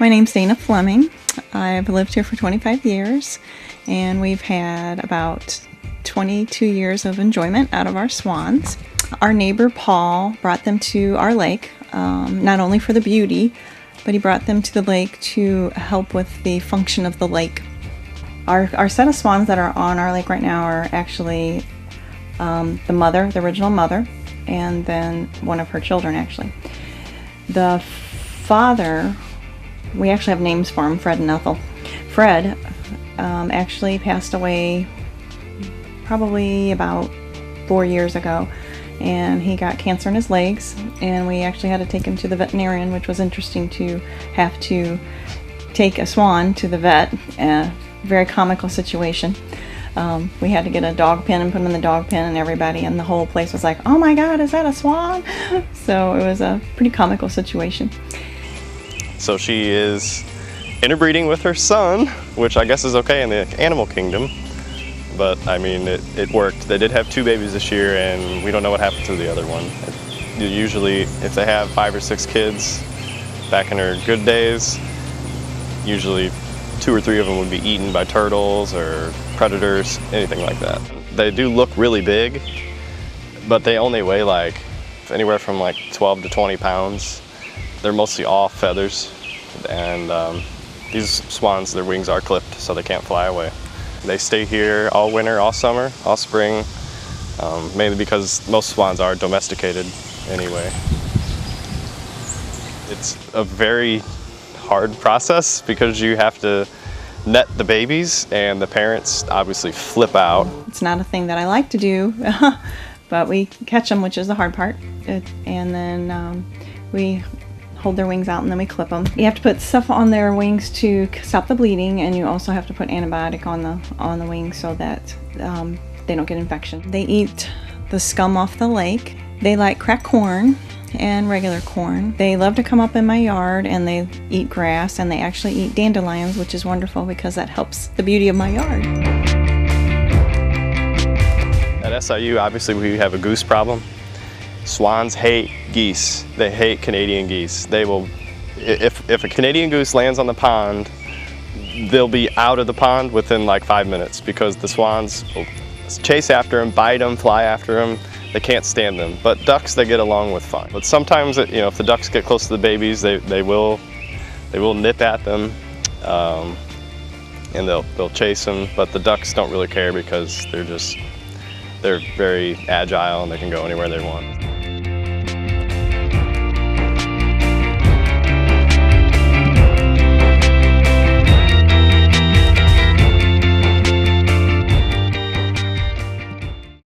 My name's Dana Fleming. I've lived here for 25 years, and we've had about 22 years of enjoyment out of our swans. Our neighbor Paul brought them to our lake, not only for the beauty, but he brought them to the lake to help with the function of the lake. Our set of swans that are on our lake right now are actually the original mother, and then one of her children actually. The father, we actually have names for him, Fred and Ethel. Fred actually passed away probably about 4 years ago, and he got cancer in his legs, and we actually had to take him to the veterinarian, which was interesting to have to take a swan to the vet. Very comical situation. We had to get a dog pen and put him in the dog pen, and everybody in the whole place was like, "Oh my God, is that a swan?" So it was a pretty comical situation. So she is interbreeding with her son, which I guess is okay in the animal kingdom. But I mean, it worked. They did have 2 babies this year, and we don't know what happened to the other one. Usually, if they have 5 or 6 kids, back in her good days, usually 2 or 3 of them would be eaten by turtles or predators, anything like that. They do look really big, but they only weigh like anywhere from like 12 to 20 pounds. They're mostly all feathers, and these swans, their wings are clipped so they can't fly away. They stay here all winter, all summer, all spring, mainly because most swans are domesticated anyway. It's a very hard process because you have to net the babies, and the parents obviously flip out. It's not a thing that I like to do, but we catch them, which is the hard part, and then we hold their wings out and then we clip them. You have to put stuff on their wings to stop the bleeding, and you also have to put antibiotic on the wings so that they don't get infection. They eat the scum off the lake. They like cracked corn and regular corn. They love to come up in my yard, and they eat grass, and they actually eat dandelions, which is wonderful because that helps the beauty of my yard. At SIU, obviously we have a goose problem. Swans hate geese. They hate Canadian geese. They will, if a Canadian goose lands on the pond, they'll be out of the pond within like 5 minutes because the swans will chase after them, bite them, fly after them. They can't stand them. But ducks, they get along with fine. But sometimes, if the ducks get close to the babies, they will nip at them, and they'll chase them. But the ducks don't really care because they're very agile and they can go anywhere they want.